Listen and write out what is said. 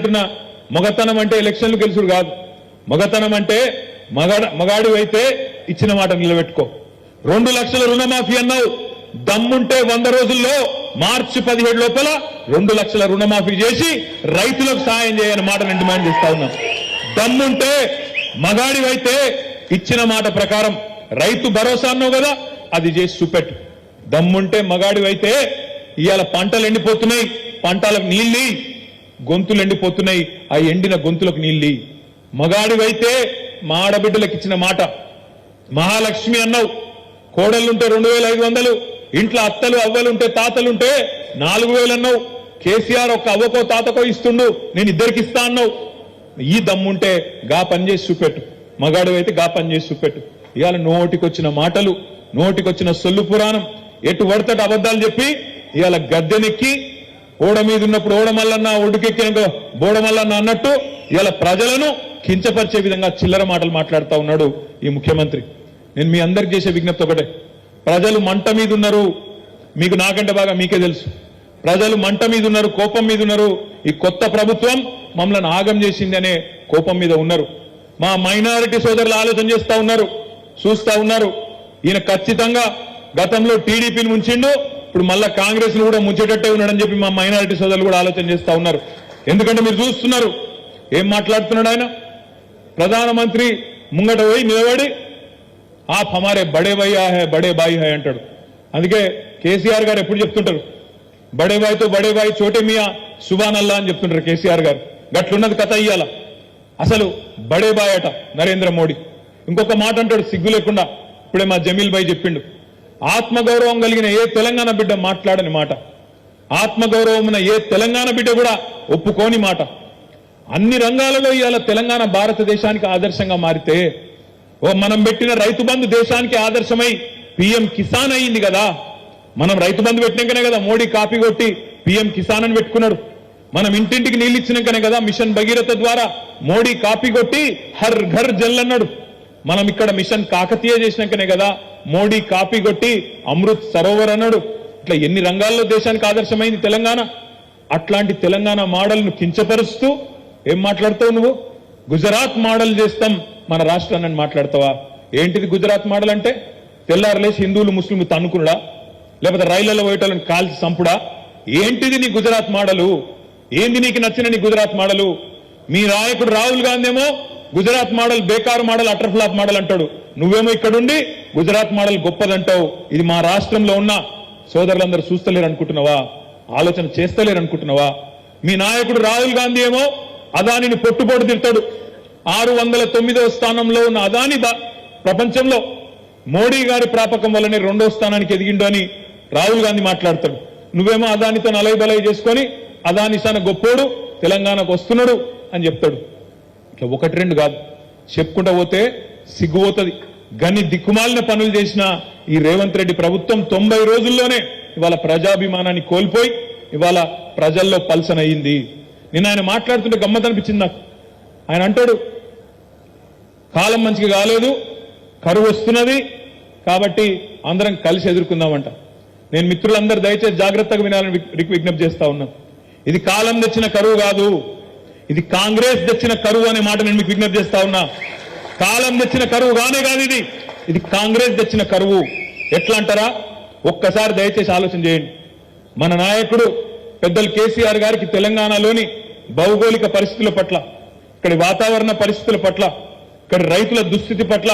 నేనంటున్నా మగతనం అంటే ఎలక్షన్లు గెలుచుడు కాదు. మగతనం అంటే మగాడు అయితే ఇచ్చిన మాట నిలబెట్టుకో. 2 లక్షల రుణమాఫీ అన్నావు. దమ్ముంటే 100 రోజుల్లో మార్చి 17 లోపల 2 లక్షల రుణమాఫీ చేసి రైతులకు సాయం చేయని మాట నేను డిమాండ్ చేస్తా ఉన్నా. దమ్ముంటే మగాడివైతే ఇచ్చిన మాట ప్రకారం రైతు భరోసా అన్నావు కదా, అది చేసి చూపెట్టు. దమ్ముంటే మగాడివైతే ఇవాళ పంటలు ఎండిపోతున్నాయి, పంటలకు నీళ్ళి, గొంతులు ఎండిపోతున్నాయి, ఆ ఎండిన గొంతులకు నీళ్ళి. మగాడివైతే మా ఆడబిడ్డలకు ఇచ్చిన మాట. మహాలక్ష్మి అన్నావు. కోడళ్లుంటే 2500, ఇంట్లో అత్తలు అవ్వలుంటే తాతలుంటే 4000 అన్నావు. కేసీఆర్ ఒక్క అవ్వకో తాతకో ఇస్తుండు, నేను ఇద్దరికి ఇస్తా అన్నావు. ఈ దమ్ముంటే గా పని చేసి చూపెట్టు. మగాడు అయితే గా పని చేసి చూపెట్టు. ఇవాళ నోటికొచ్చిన మాటలు, నోటికొచ్చిన సొల్లు పురాణం, ఎటు పడతట అబద్దాలు చెప్పి ఇవాళ గద్దెనెక్కి ఓడ మీద ఉన్నప్పుడు ఓడమల్లన్న, ఒడ్డుకెక్కిన బోడమల్లన్న అన్నట్టు ఇవాళ ప్రజలను కించపరిచే విధంగా చిల్లర మాటలు మాట్లాడుతూ ఉన్నాడు ఈ ముఖ్యమంత్రి. నేను మీ అందరికి చేసే విజ్ఞప్తి ఒకటే, ప్రజలు మంట మీద ఉన్నారు. మీకు నాకంటే బాగా మీకే తెలుసు. ప్రజలు మంట మీద ఉన్నారు, కోపం మీద ఉన్నారు. ఈ కొత్త ప్రభుత్వం మమ్మల్ని ఆగం చేసింది అనే కోపం మీద ఉన్నారు. మా మైనారిటీ సోదరులు ఆలోచన చేస్తా ఉన్నారు, చూస్తా ఉన్నారు. ఈయన ఖచ్చితంగా గతంలో టీడీపీని ముంచిండు, ఇప్పుడు మళ్ళా కాంగ్రెస్ ను కూడా ముంచేటట్టే ఉన్నాడని చెప్పి మా మైనారిటీ సోదరులు కూడా ఆలోచన చేస్తా ఉన్నారు. ఎందుకంటే మీరు చూస్తున్నారు ఏం మాట్లాడుతున్నాడు ఆయన. ప్రధానమంత్రి ముంగట పోయి నిలబడి ఆప్ హమారే బడే భయ్యా హై, బడే బాయి హై అంటాడు. అందుకే కేసీఆర్ గారు ఎప్పుడు చెప్తుంటారు, బడే బాయితో బడే బాయి చోటే మియా సుబాన్ అల్లా అని చెప్తుంటారు కేసీఆర్ గారు. గట్లున్నది కథ ఇయ్యాల. అసలు బడే బాయ్ అట నరేంద్ర మోడీ. ఇంకొక మాట అంటాడు సిగ్గు లేకుండా, ఇప్పుడే మా జమీల్ భాయ్ చెప్పిండు, ఆత్మగౌరవం కలిగిన ఏ తెలంగాణ బిడ్డ మాట్లాడని మాట, ఆత్మగౌరవం ఉన్న ఏ తెలంగాణ బిడ్డ కూడా ఒప్పుకోని మాట. అన్ని రంగాలలో ఇవాళ తెలంగాణ భారతదేశానికి ఆదర్శంగా మారితే, మనం పెట్టిన రైతు బంధు దేశానికి ఆదర్శమై పీఎం కిసాన్ అయింది కదా. మనం రైతు బంధు పెట్టినాకనే కదా మోడీ కాపీ కొట్టి పీఎం కిసాన్ అని పెట్టుకున్నాడు. మనం ఇంటింటికి నీళ్ళు ఇచ్చినాకనే కదా మిషన్ భగీరథ ద్వారా మోడీ కాపీ కొట్టి హర్ ఘర్ జల్ అన్నాడు. మనం ఇక్కడ మిషన్ కాకతీయ చేసినాకనే కదా మోడీ కాపీ కొట్టి అమృత్ సరోవర్ అన్నాడు. ఇట్లా ఎన్ని రంగాల్లో దేశానికి ఆదర్శమైంది తెలంగాణ. అట్లాంటి తెలంగాణ మోడల్ను కించపరుస్తూ ఏం మాట్లాడతావు నువ్వు? గుజరాత్ మోడల్ చేస్తాం మన రాష్ట్రాన్ని మాట్లాడతావా? ఏంటిది గుజరాత్ మోడల్ అంటే? తెల్లారలేసి హిందువులు ముస్లింలు తన్నుకునుడా, లేకపోతే రైళ్లలో పోయేటోళ్ళని కాల్చి చంపుడా? ఏంటిది నీ గుజరాత్ మోడలు? ఏంది నీకు నచ్చిన నీ గుజరాత్ మోడలు? మీ నాయకుడు రాహుల్ గాంధీ ఏమో గుజరాత్ మోడల్ బేకారు మోడల్, అటర్ ఫ్లాప్ మోడల్ అంటాడు. నువ్వేమో ఇక్కడుండి గుజరాత్ మోడల్ గొప్పదంటావు. ఇది మా రాష్ట్రంలో ఉన్న సోదరులందరూ చూస్తలేరు అనుకుంటున్నావా? ఆలోచన చేస్తలేరు అనుకుంటున్నావా? మీ నాయకుడు రాహుల్ గాంధీ ఏమో అదానిని పొట్టుపోటు తిడతాడు. 609వ స్థానంలో ఉన్న అదాని ప్రపంచంలో మోడీ గారి ప్రాపకం వల్లనే 2వ స్థానానికి ఎదిగిండు అని రాహుల్ గాంధీ మాట్లాడతాడు. నువ్వేమో అదానితో నలై చేసుకొని అదాని సాన గొప్పోడు తెలంగాణకు వస్తున్నాడు అని చెప్తాడు. ఇట్లా 1-2 కాదు చెప్పుకుంటా పోతే సిగ్గుపోతుంది. గన్ని దిక్కుమాలిన పనులు చేసిన ఈ రేవంత్ రెడ్డి ప్రభుత్వం 90 రోజుల్లోనే ఇవాళ ప్రజాభిమానాన్ని కోల్పోయి ఇవాళ ప్రజల్లో పల్సనయ్యింది. నిన్న ఆయన మాట్లాడుతుంటే గమ్మత్ అనిపించింది నాకు. ఆయన అంటాడు కాలం మంచిగా కాలేదు, కరువు వస్తున్నది, కాబట్టి అందరం కలిసి ఎదుర్కొందామంట. నేను మిత్రులందరూ దయచేసి జాగ్రత్తగా వినాలని విజ్ఞప్తి చేస్తా ఉన్నాను. ఇది కాలం తెచ్చిన కరువు కాదు, ఇది కాంగ్రెస్ తెచ్చిన కరువు అనే మాట నేను మీకు విజ్ఞప్తి చేస్తా ఉన్నా. కాలం తెచ్చిన కరువు కానే కాదు ఇది కాంగ్రెస్ తెచ్చిన కరువు. ఎట్లా అంటారా? ఒక్కసారి దయచేసి ఆలోచన చేయండి. మన నాయకుడు పెద్దలు కేసీఆర్ గారికి తెలంగాణలోని భౌగోళిక పరిస్థితుల పట్ల, ఇక్కడి వాతావరణ పరిస్థితుల పట్ల, ఇక్కడ రైతుల దుస్థితి పట్ల